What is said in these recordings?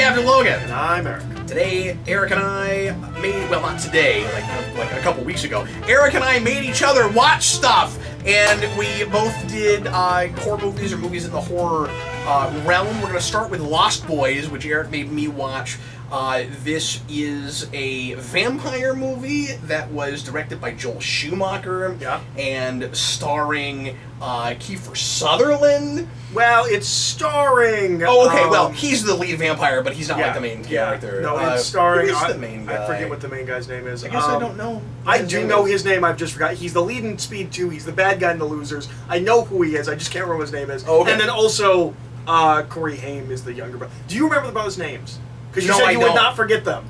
Captain Logan. And I'm Eric. Today, Eric and I made, well, not today, like a couple weeks ago, Eric and I made each other watch stuff, and we both did horror movies or movies in the horror realm. We're going to start with Lost Boys, which Eric made me watch. This is a vampire movie that was directed by Joel Schumacher and starring Kiefer Sutherland. Well, it's starring... Oh, okay, well, he's the lead vampire, but he's not like the main character. No, it's starring... Who is the main guy? I forget what the main guy's name is. I guess I don't know. I do know his name, I've just forgot. He's the lead in Speed 2, he's the bad guy in The Losers. I know who he is, I just can't remember what his name is. Oh, okay. And then also, Corey Haim is the younger brother. Do you remember the brothers' names? Because you said you would not forget them.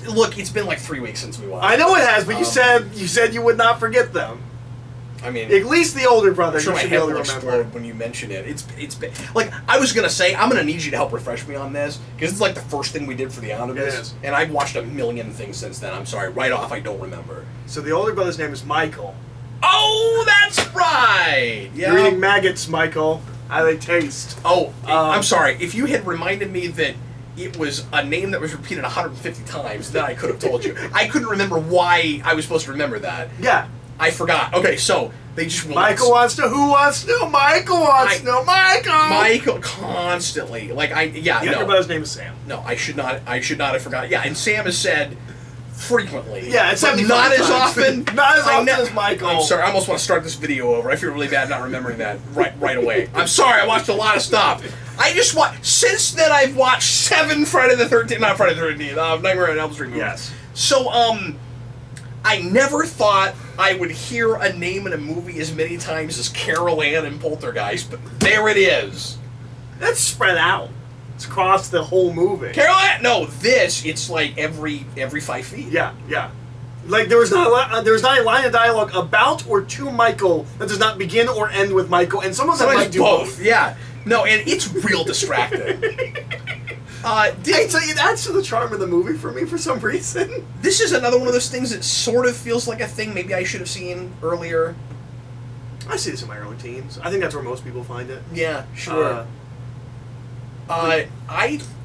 Look, it's been like 3 weeks since we watched. I know it has, but you said you would not forget them. I mean, at least the older brother. I'm sure you my should be head able to will remember. explode when you mention it. It's been, like I was gonna say, I'm gonna need you to help refresh me on this because it's like the first thing we did for the omnibus, It is. and I've watched a million things since then. I'm sorry, right off, I don't remember. So the older brother's name is Michael. Oh, that's right. Yeah. You're eating maggots, Michael. How they taste? Oh, I'm sorry. If you had reminded me that it was a name that was repeated 150 times, then I could have told you. I couldn't remember why I was supposed to remember that. Yeah. I forgot. Okay, so they just... Michael wants to... Who wants to? Michael wants to. Michael! Michael, constantly. Like, the younger brother's name is Sam. No, I should not have forgotten. Yeah, and Sam is said frequently. Yeah, it's not as often. Not as often as Michael. I'm sorry, I almost want to start this video over. I feel really bad not remembering that right away. I'm sorry, I watched a lot of stuff. Since then I've watched 7 Friday the 13th, not Friday the 13th, Nightmare on Elm Street movies. Yes. So, I never thought I would hear a name in a movie as many times as Carol Ann in Poltergeist, but there it is. That's spread out. It's across the whole movie. Carol Ann? No, it's like every 5 feet. Yeah, yeah. Like there was not a line of dialogue about or to Michael that does not begin or end with Michael, and some of them might do both. Yeah. No, and it's real distracting. I tell you, that's the charm of the movie for me for some reason. This is another one of those things that sort of feels like a thing maybe I should have seen earlier. I see this in my early teens. I think that's where most people find it. Yeah, sure.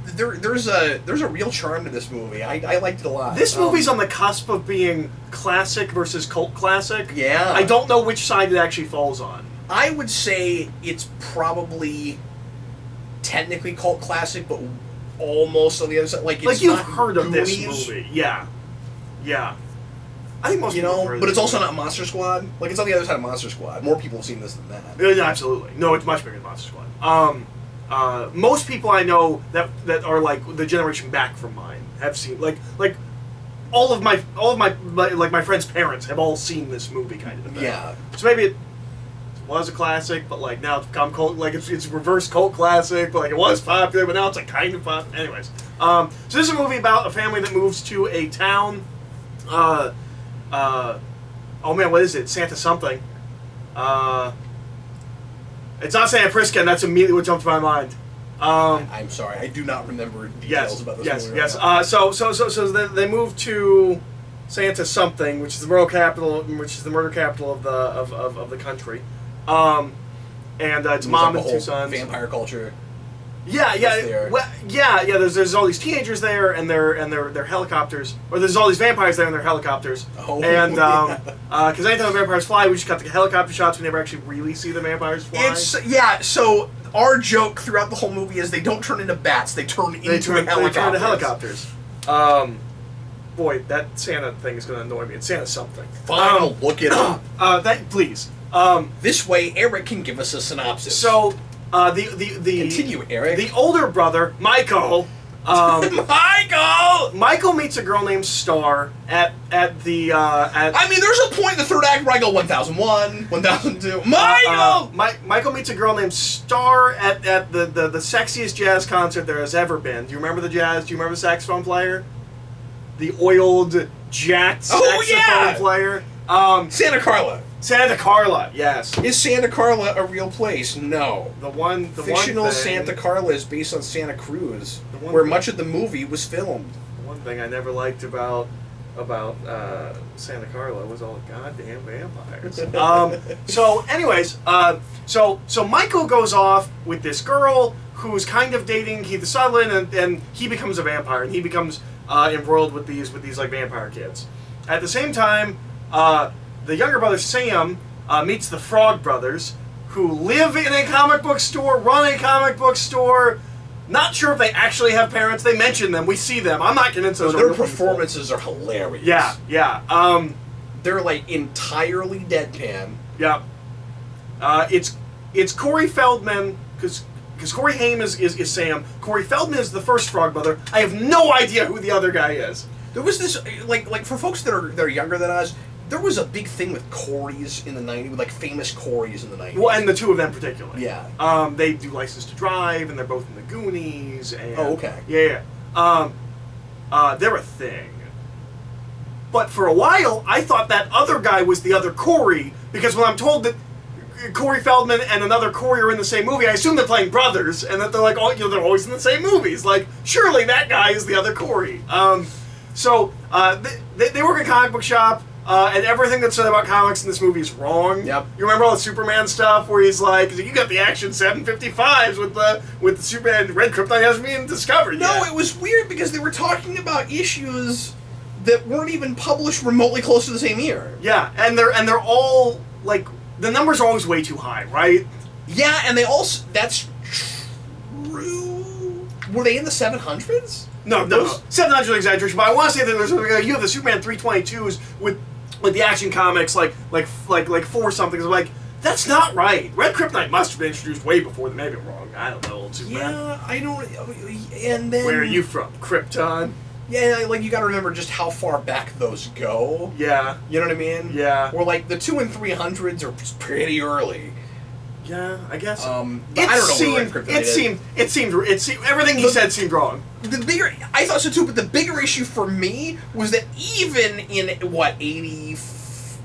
There's a real charm to this movie. I liked it a lot. This movie's on the cusp of being classic versus cult classic. Yeah. I don't know which side it actually falls on. I would say it's probably technically cult classic, but almost on the other side. Like you've heard of this movie, yeah, yeah. I think most people have heard of but it's also not Monster Squad. Like it's on the other side of Monster Squad. More people have seen this than that. Yeah, absolutely. No, it's much bigger than Monster Squad. Most people I know that are like the generation back from mine have seen like all of my friends' parents have all seen this movie kind of thing. Yeah. So maybe it was a classic, but like now it's become cult. Like it's reverse cult classic. But like it was popular, but now it's like kind of popular. Anyways, so this is a movie about a family that moves to a town. Oh man, what is it? Santa something. It's not Santa Prisca, and that's immediately what jumped to my mind. I'm sorry, I do not remember details about this movie. Yes. So they move to Santa something, which is the murder capital, of the country. And it's mom and 2 sons. Vampire culture. Yeah. Well, yeah. There's all these teenagers there, and they're helicopters, or there's all these vampires there, and they're helicopters. Oh, and because anytime the vampires fly, we just got the helicopter shots. We never actually really see the vampires fly. So our joke throughout the whole movie is they don't turn into bats; they turn into helicopters. They turn into helicopters. Boy, that Santa thing is going to annoy me. It's Santa something. Fine, look it up. Please. This way, Eric can give us a synopsis. So, the continue, Eric. The older brother, Michael. Michael meets a girl named Star at the. I mean, there's a point in the third act where I go 1001, 1002. Michael. Michael meets a girl named Star at the sexiest jazz concert there has ever been. Do you remember the jazz? Do you remember the saxophone player? The oiled jacked saxophone player. Santa Carla. Santa Carla, yes. Is Santa Carla a real place? No. The fictional Santa Carla is based on Santa Cruz, where much of the movie was filmed. The one thing I never liked about Santa Carla was all the goddamn vampires. So anyways, so Michael goes off with this girl who's kind of dating Keith Sutherland, and he becomes a vampire, and he becomes embroiled with these like vampire kids. At the same time, the younger brother Sam meets the Frog Brothers, who live in a comic book store, run a comic book store. Not sure if they actually have parents. They mention them. We see them. I'm not convinced those are Their real people. performances are hilarious. Yeah. They're like entirely deadpan. Yeah. It's Corey Feldman, because Corey Haim is Sam. Corey Feldman is the first Frog Brother. I have no idea who the other guy is. There was this like for folks that are younger than us. There was a big thing with Corys in the 90s, with like famous Corys in the 90s. Well, and the two of them particularly. Yeah. They do License to Drive, and they're both in the Goonies. And, oh, okay. Yeah. They're a thing. But for a while, I thought that other guy was the other Corey, because when I'm told that Corey Feldman and another Corey are in the same movie, I assume they're playing brothers, and that they're like, oh, they're always in the same movies. Like, surely that guy is the other Corey. So they work at a comic book shop. And everything that's said about comics in this movie is wrong. Yep. You remember all the Superman stuff where he's like, you got the Action 755s with the Superman Red Krypton hasn't been discovered No, yet. it was weird because they were talking about issues that weren't even published remotely close to the same year. Yeah, and they're all like, the numbers are always way too high, right? Yeah, and they also, that's true. Were they in the 700s? No. 700 is exaggeration, but I want to say that there's you have the Superman 322s with the Action Comics like 4 something. I'm like, that's not right. Red Kryptonite must have been introduced way before. Maybe I'm wrong. I don't know, old Superman. Yeah, I don't. And then Where are you from? Krypton? Yeah, like you got to remember just how far back those go. Yeah. You know what I mean? Yeah. Or like the 2 and 300s are pretty early. Yeah, I guess. I don't know where Red Kryptonite is. It seemed everything he said seemed wrong. I thought so too, but the bigger issue for me was that even in what 80,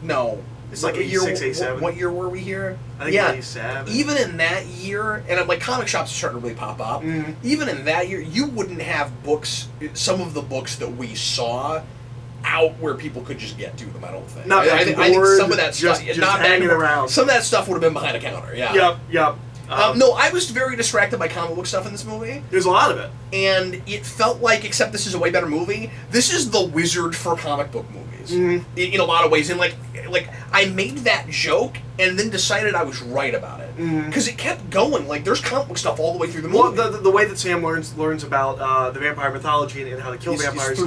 no, it's like 86, 87. What year were we here? I think 87. Even in that year, and like comic shops are starting to really pop up. Mm-hmm. Even in that year, you wouldn't have books. Some of the books that we saw out where people could just get to them. I don't think. Not I think some of that just stuff, not hanging around. Some of that stuff would have been behind a counter. Yeah. Yep. No, I was very distracted by comic book stuff in this movie. There's a lot of it. And it felt like, except this is a way better movie, this is the Wizard for comic book movies. Mm-hmm. In a lot of ways. And like I made that joke and then decided I was right about it. Because it kept going. Like, there's comic book stuff all the way through the movie. Well, the way that Sam learns about the vampire mythology and how to kill vampires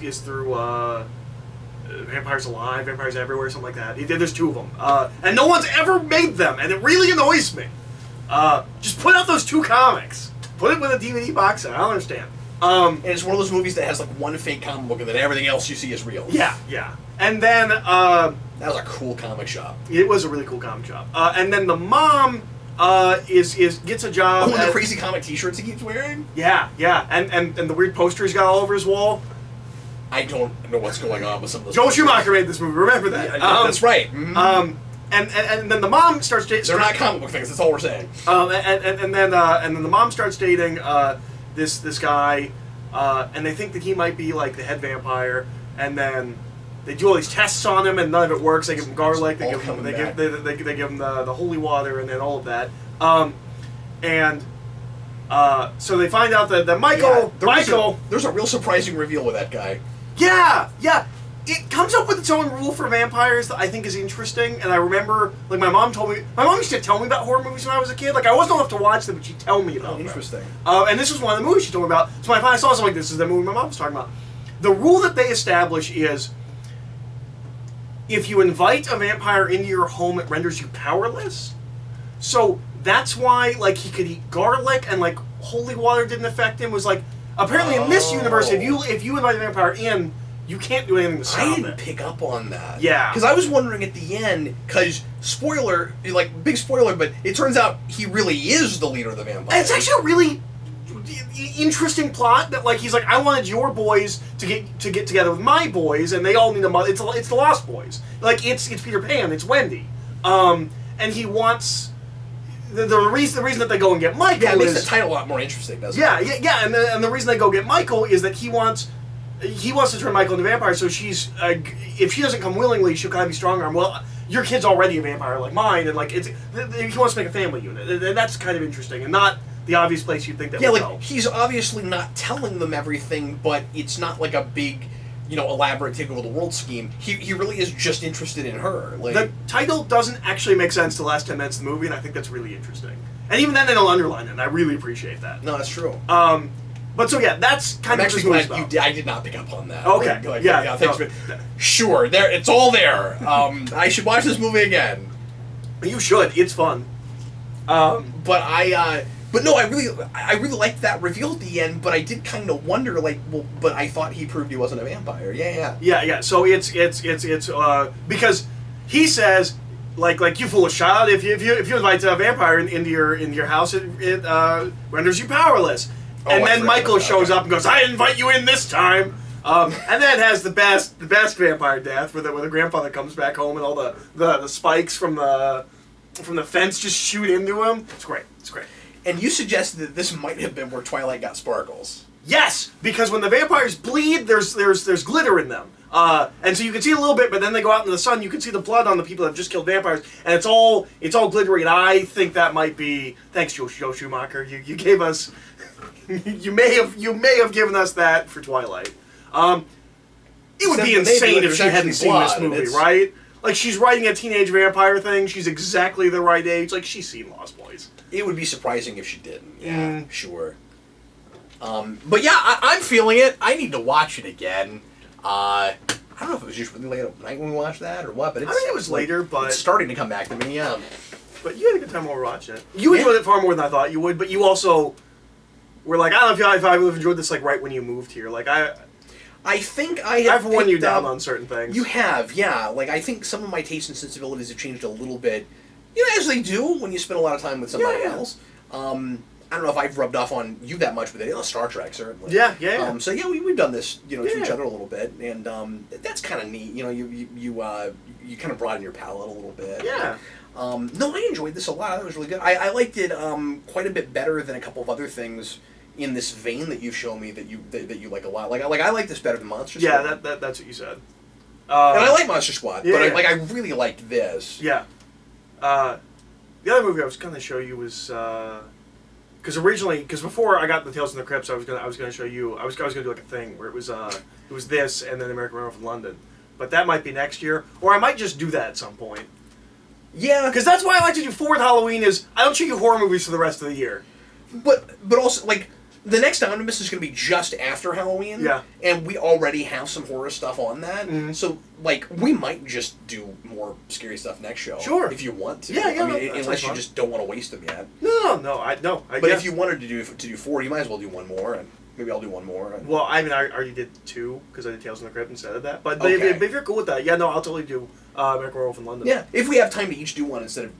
is through Vampires Alive, Vampires Everywhere, something like that. There's 2 of them. And no one's ever made them, and it really annoys me. Just put out those 2 comics. Put it with a DVD box set. I don't understand. And it's one of those movies that has like one fake comic book and then everything else you see is real. Yeah. And then that was a cool comic shop. It was a really cool comic shop. And then the mom gets a job. Oh, and the crazy comic T-shirts he keeps wearing. Yeah. And the weird poster he's got all over his wall. I don't know what's going on with some of those. Joel Schumacher made this movie. Remember that? That's right. Mm-hmm. And then the mom starts dating. They're not comic book things. That's all we're saying. And then the mom starts dating this guy, and they think that he might be like the head vampire. And then they do all these tests on him, and none of it works. They give him garlic. They give him the holy water, and then all of that. So they find out that Michael. There's a real surprising reveal with that guy. Yeah. It comes up with its own rule for vampires that I think is interesting, and I remember, like, my mom used to tell me about horror movies when I was a kid. Like, I wasn't old enough to watch them, but she'd tell me about them. Interesting. And this was one of the movies she told me about. So when I finally saw something like this, is the movie my mom was talking about. The rule that they establish is, if you invite a vampire into your home, it renders you powerless. So that's why, like, he could eat garlic, and, like, holy water didn't affect him. Was like, apparently in this universe, if you invite a vampire in, you can't do anything to stop it. I didn't pick up on that. Yeah. Because I was wondering at the end, because, spoiler, like, big spoiler, but it turns out he really is the leader of the vampires. It's actually a really interesting plot that, like, he's like, I wanted your boys to get together with my boys, and they all need a mother. It's the Lost Boys. Like, it's Peter Pan, it's Wendy. And he wants... The reason that they go and get Michael it makes the title a lot more interesting, doesn't it? Yeah, and the reason they go get Michael is that he wants to turn Michael into a vampire, so she's if she doesn't come willingly, she'll kind of be stronger. Well, your kid's already a vampire like mine, and like he wants to make a family unit, and that's kind of interesting, and not the obvious place you'd think that Yeah, would like, go. he's obviously not telling them everything, but it's not like a big, elaborate take over the world scheme. He really is just interested in her. Like, The title doesn't actually make sense to the last 10 minutes of the movie, and I think that's really interesting. And even then, they don't underline it, and I really appreciate that. no, that's true. But so yeah, that's kind I'm of actually what this glad movie's you about. did. I did not pick up on that. Okay, yeah, thanks no. for. Sure, there. It's all there. I should watch this movie again. You should. It's fun. But no, I really liked that reveal at the end. But I did kind of wonder, but I thought he proved he wasn't a vampire. Yeah. So it's because he says like you foolish child, if you invite a vampire into your house, it renders you powerless. And I then forgot Michael about that. shows Okay. up and goes, "I invite you in this time." And then it has the best vampire death where the grandfather comes back home and all the spikes from the fence just shoot into him. It's great. It's great. And you suggested that this might have been where Twilight got sparkles. Yes, because when the vampires bleed, there's glitter in them. And so you can see a little bit, but then they go out into the sun, you can see the blood on the people that have just killed vampires, and it's all glittery, and I think that might be, thanks Joe Schumacher, you gave us, you may have given us that for Twilight. It would be insane if she hadn't seen this movie, right? Like, she's writing a teenage vampire thing, she's exactly the right age, like, she's seen Lost Boys. It would be surprising if she didn't. Yeah, sure. But yeah, I'm feeling it. I need to watch it again. I don't know if it was just really late at night when we watched that or what, but I think it was later, but it's starting to come back to me. Yeah. But you had a good time while we were watching it. You enjoyed it far more than I thought you would, but you also were like, I don't know if I would have enjoyed this like right when you moved here. Like I think I've worn you down on certain things. You have, yeah. Like, I think some of my tastes and sensibilities have changed a little bit, as they do when you spend a lot of time with somebody else. I don't know if I've rubbed off on you that much with it. Star Trek, certainly. Yeah. So yeah, we've done this, to each other a little bit, and that's kind of neat. You kind of broaden your palate a little bit. Yeah. No, I enjoyed this a lot. It was really good. I liked it quite a bit better than a couple of other things in this vein that you've shown me that you like a lot. Like I like this better than Monster Squad. Yeah, that's what you said. And I like Monster Squad, but yeah. I really liked this. Yeah. The other movie I was going to show you was because before I got the Tales from the Crypt, I was gonna show you. I was gonna do like a thing where it was this and then American Werewolf in London, but that might be next year, or I might just do that at some point. Yeah, because that's why I like to do forward Halloween. Is I don't show you horror movies for the rest of the year. But also like. The next Omnibus is going to be just after Halloween. Yeah. And we already have some horror stuff on that. Mm-hmm. So, we might just do more scary stuff next show. Sure. If you want to. Yeah. Unless you just don't want to waste them yet. No. But if you wanted to do 4, you might as well do one more, and maybe I'll do one more. Well, I already did 2, because I did Tales from the Crypt instead of that. But okay. if you're cool with that, I'll totally do American Werewolf in London. Yeah, if we have time to each do one instead of...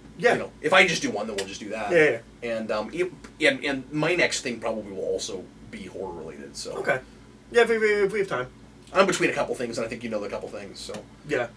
if I just do one, then we'll just do that. Yeah. And my next thing probably will also be horror related. So okay, yeah, if we have time. I'm between a couple things, and I think you know the couple things. So yeah.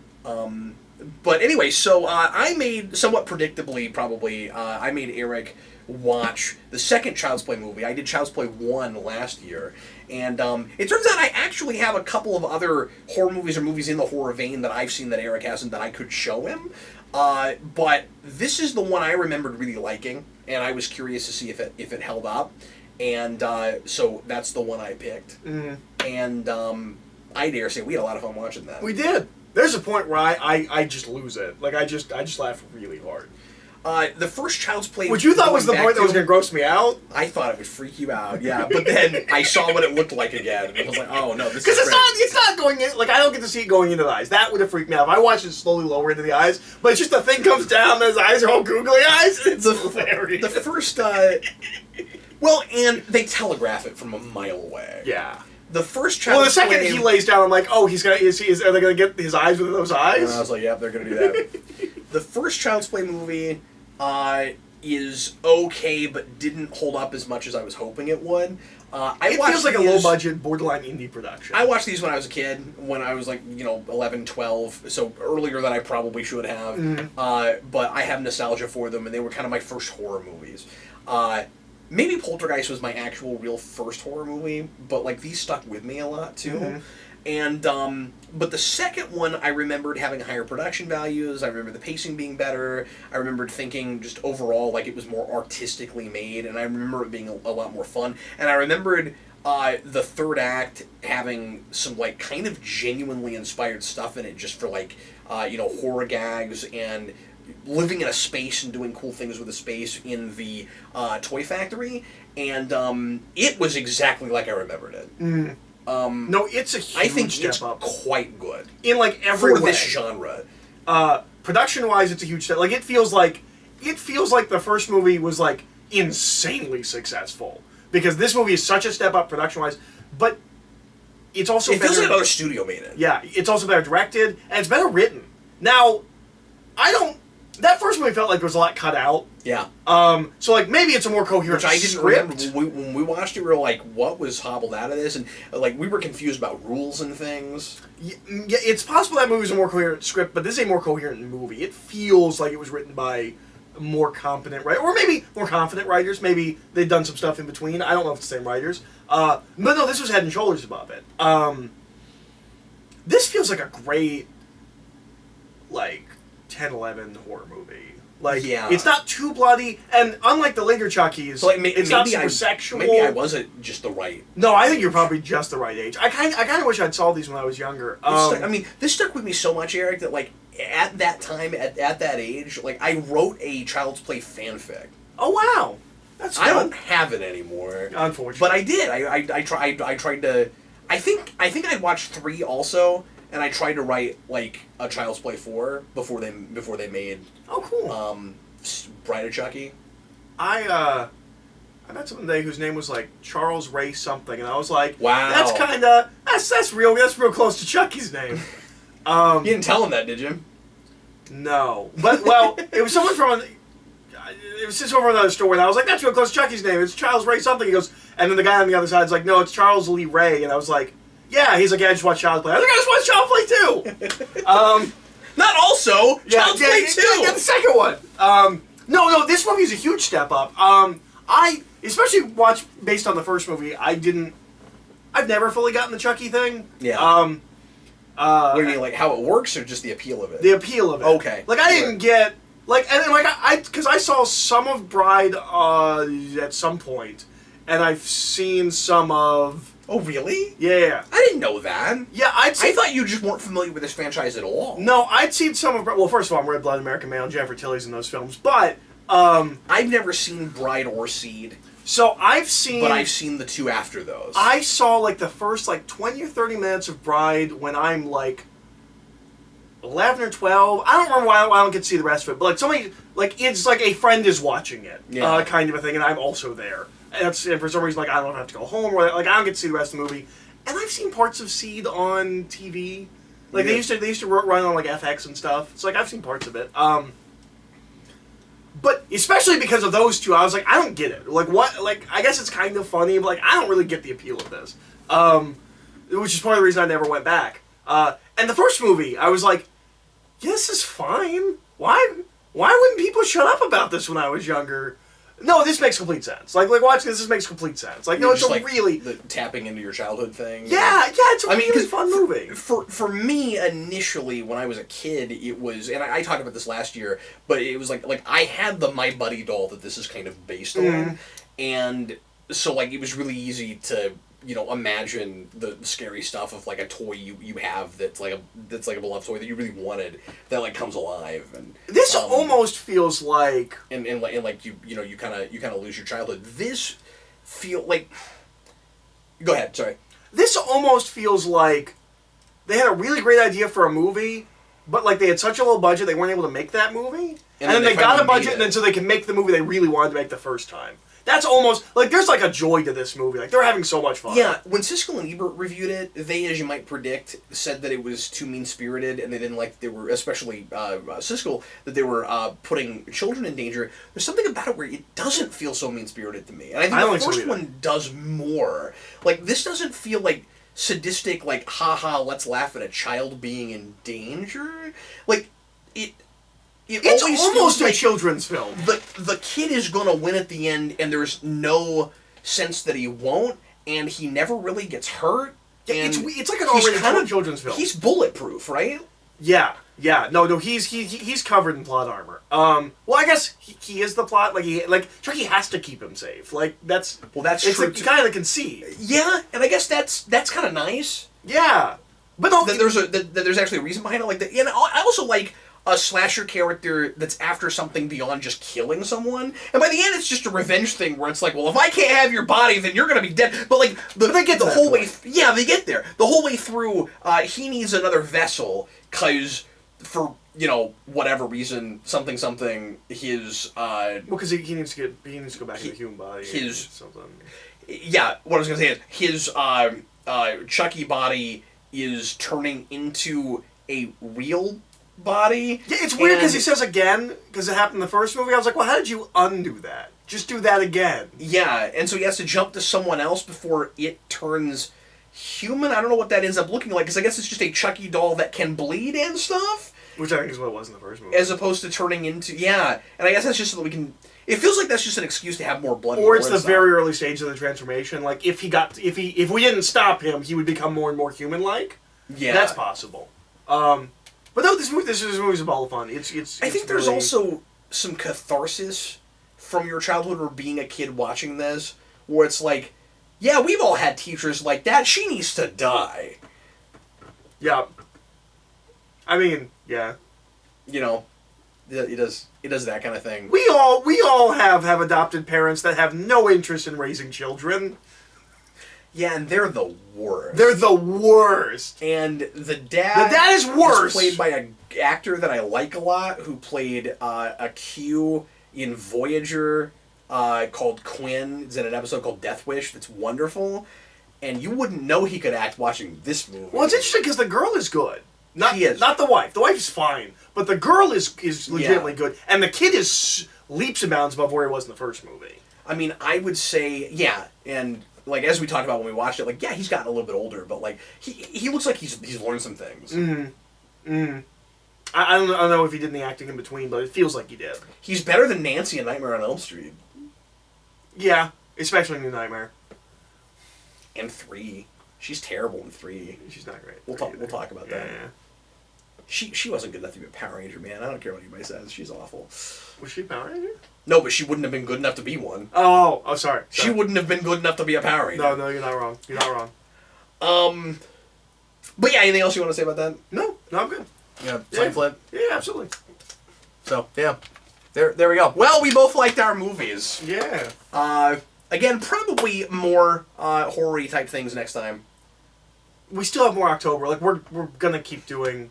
But anyway, so I made somewhat predictably probably I made Eric watch the second Child's Play movie. I did Child's Play 1 last year, and it turns out I actually have a couple of other horror movies or movies in the horror vein that I've seen that Eric hasn't that I could show him. But this is the one I remembered really liking, and I was curious to see if it held up. And so that's the one I picked. Mm-hmm. And I dare say we had a lot of fun watching that. We did. There's a point where I just lose it. Like I just laugh really hard. The first Child's Play, which you thought was the point that was going to gross me out. I thought it would freak you out, yeah. But then I saw what it looked like again, and I was like, oh no, this is because it's not going in. Like I don't get to see it going into the eyes. That would have freaked me out. If I watched it slowly lower into the eyes, but it's just the thing comes down, and his eyes are all googly eyes. It's hilarious. The first, well, and they telegraph it from a mile away. Yeah. The first Child's Well, the second Play, he lays down, I'm like, oh, are they going to get his eyes with those eyes? And I was like, yeah, they're going to do that. The first Child's Play movie is okay, but didn't hold up as much as I was hoping it would. It feels like a low-budget, borderline indie production. I watched these when I was a kid, when I was 11, 12, so earlier than I probably should have. Mm-hmm. But I have nostalgia for them, and they were kind of my first horror movies. Maybe Poltergeist was my actual real first horror movie, but these stuck with me a lot too. Mm-hmm. And but the second one, I remembered having higher production values. I remember the pacing being better. I remembered thinking just overall like it was more artistically made, and I remember it being a lot more fun. And I remembered the third act having some like kind of genuinely inspired stuff in it, just for like horror gags and living in a space and doing cool things with the space in the toy factory. And it was exactly like I remembered it. Mm. No, it's a huge I think step it's up quite good in like every for way. this genre. Production-wise, it's a huge step. Like it feels like the first movie was like insanely successful, because this movie is such a step up production-wise, but it's also It feels better, like another studio made it. Yeah, it's also better directed and it's better written. Now, that first movie felt like there was a lot cut out. Yeah. So like maybe it's a more coherent Which I didn't script. remember when we watched it. We were like, "What was hobbled out of this?" And like we were confused about rules and things. Yeah, it's possible that movie was a more coherent script, but this is a more coherent movie. It feels like it was written by more competent writers, or maybe more confident writers. Maybe they've done some stuff in between. I don't know if it's the same writers. But no, this was head and shoulders above it. This feels like a great, like, 10-11 horror movie. Like, yeah. It's not too bloody, and unlike the later Chucky's, so, like, it's not super sexual. Maybe I wasn't just the right. No, I think you're probably just the right age. I kind of wish I'd saw these when I was younger. This stuck with me so much, Eric, that like at that time, at that age, like I wrote a Child's Play fanfic. Oh wow, that's fun. I don't have it anymore, unfortunately. But I did. I tried to. I think I watched 3 also. And I tried to write like a Child's Play 4 before they made. Oh, cool. Bride of Chucky. I met someone today whose name was like Charles Ray something, and I was like, wow, that's real close to Chucky's name. You didn't tell him that, did you? No, but well, it was someone from. It was just over another store, and I was like, that's real close to Chucky's name. It's Charles Ray something. He goes, and then the guy on the other side's like, no, it's Charles Lee Ray, and I was like. Yeah, he's like, yeah, I just watched Child's Play. I was like, I just watched Child's Play too! Not also! Child's Play 2! Yeah, the second one! No, this movie is a huge step up. I, especially watched based on the first movie, I've never fully gotten the Chucky thing. Yeah. What do you mean, like how it works or just the appeal of it? The appeal of it. Okay. Like, I didn't get, like, and like, because I saw some of Bride at some point, and I've seen some of... Oh, really? Yeah. I didn't know that. Yeah, I thought you just weren't familiar with this franchise at all. No, I'd seen some of... Well, first of all, I'm Red Blood American Male, and Jennifer Tilly's in those films, but... I've never seen Bride or Seed. So I've seen... But I've seen the 2 after those. I saw, like, the first, like, 20 or 30 minutes of Bride when I'm, like, 11 or 12. I don't remember why I don't get to see the rest of it, but, like, somebody... Like, it's like a friend is watching it, kind of a thing, and I'm also there. And for some reason, like, I don't have to go home, or like, I don't get to see the rest of the movie. And I've seen parts of Seed on TV. Like, they used to run on, like, FX and stuff. So, like, I've seen parts of it. But especially because of those 2, I was like, I don't get it. Like, what? Like, I guess it's kind of funny, but, like, I don't really get the appeal of this. Which is part of the reason I never went back. And the first movie, I was like, yeah, this is fine. Why wouldn't people shut up about this when I was younger? No, this makes complete sense. Like watching this makes complete sense. Like, no, it's a really... The tapping into your childhood thing. Yeah, it's a really fun movie. For me, initially, when I was a kid, it was... And I talked about this last year, but it was like I had the My Buddy doll that this is kind of based on. And so, like, it was really easy to... imagine the scary stuff of like a toy you have that's like a beloved toy that you really wanted that like comes alive. And this almost feels like and like you kind of lose your childhood. This feel like. Go ahead. Sorry. This almost feels like they had a really great idea for a movie, but like they had such a low budget they weren't able to make that movie, and then they got a budget, and then so they can make the movie they really wanted to make the first time. That's almost, like, there's, like, a joy to this movie. Like, they're having so much fun. Yeah, when Siskel and Ebert reviewed it, they, as you might predict, said that it was too mean-spirited, and they didn't like, they were, especially Siskel, that they were putting children in danger. There's something about it where it doesn't feel so mean-spirited to me. And I think the first one does more. Like, this doesn't feel like sadistic, like, haha, let's laugh at a child being in danger. Like, it's almost a children's film. The kid is going to win at the end, and there's no sense that he won't, and he never really gets hurt. Yeah, And it's like an he's already kind of children's film. He's bulletproof, right? Yeah. No, he's covered in plot armor. Well, I guess he is the plot. Chucky has to keep him safe. That's true. It's kind of the conceit. Yeah, and I guess that's kind of nice. Yeah, but no, there's actually a reason behind it. And I also like a slasher character that's after something beyond just killing someone. And by the end, it's just a revenge thing where it's like, well, if I can't have your body, then you're gonna be dead. But they get the whole way. Yeah, they get there. The whole way through, he needs another vessel because for whatever reason, something his because he needs to go back in the human body. Something. Yeah, what I was gonna say is his Chucky body is turning into a real body. Yeah, it's weird because he says again, because it happened in the first movie. I was like, well, how did you undo that? Just do that again. Yeah, and so he has to jump to someone else before it turns human. I don't know what that ends up looking like, because I guess it's just a Chucky doll that can bleed and stuff. Which I think is what it was in the first movie. As opposed to turning into... Yeah, and I guess that's just so that we can... It feels like that's just an excuse to have more blood. Or it's the very early stage of the transformation. Like, if we didn't stop him, he would become more and more human-like. Yeah. That's possible. But no, this movie's a ball of fun. I think there's also some catharsis from your childhood or being a kid watching this, where it's like, yeah, we've all had teachers like that. She needs to die. Yeah. I mean, yeah. It does that kind of thing. We all have adopted parents that have no interest in raising children. Yeah, and they're the worst. They're the worst. And the dad is worse. Is played by an actor that I like a lot, who played a Q in Voyager called Quinn. It's in an episode called Death Wish that's wonderful. And you wouldn't know he could act watching this movie. Well, it's interesting because the girl is good. She is. Not the wife. The wife is fine. But the girl is legitimately good. And the kid is leaps and bounds above where he was in the first movie. I mean, I would say, yeah, and... as we talked about when we watched it, yeah, he's gotten a little bit older, but he looks like he's learned some things. I don't know if he did any acting in between, but it feels like he did. He's better than Nancy in Nightmare on Elm Street. Yeah, especially in New Nightmare. And 3. She's terrible in 3. She's not great. We'll talk about that. Yeah. She wasn't good enough to be a Power Ranger, man. I don't care what anybody says. She's awful. Was she a Power Ranger? No, but she wouldn't have been good enough to be one. Oh, sorry. She wouldn't have been good enough to be a Power Ranger. No, you're not wrong. You're not wrong. But yeah, anything else you want to say about that? No, I'm good. Yeah, sign flip. Yeah, absolutely. So yeah, there we go. Well, we both liked our movies. Yeah. Again, probably more horror-y type things next time. We still have more October. We're gonna keep doing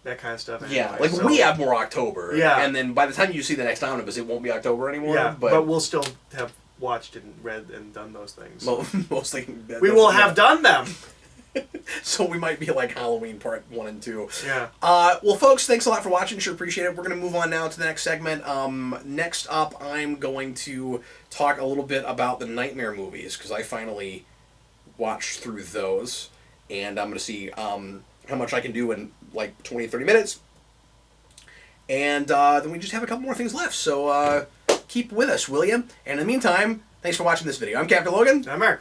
that kind of stuff. Yeah, anyway, we have more October. Yeah. And then by the time you see the next omnibus, it won't be October anymore. Yeah, but we'll still have watched and read and done those things. Mostly. We will have done them. So we might be like Halloween Part 1 and 2. Yeah. Well, folks, thanks a lot for watching. Sure appreciate it. We're going to move on now to the next segment. Next up, I'm going to talk a little bit about the Nightmare movies, because I finally watched through those. And I'm going to see how much I can do in 20, 30 minutes. And then we just have a couple more things left. So keep with us, will you? And in the meantime, thanks for watching this video. I'm Captain Logan. I'm Eric.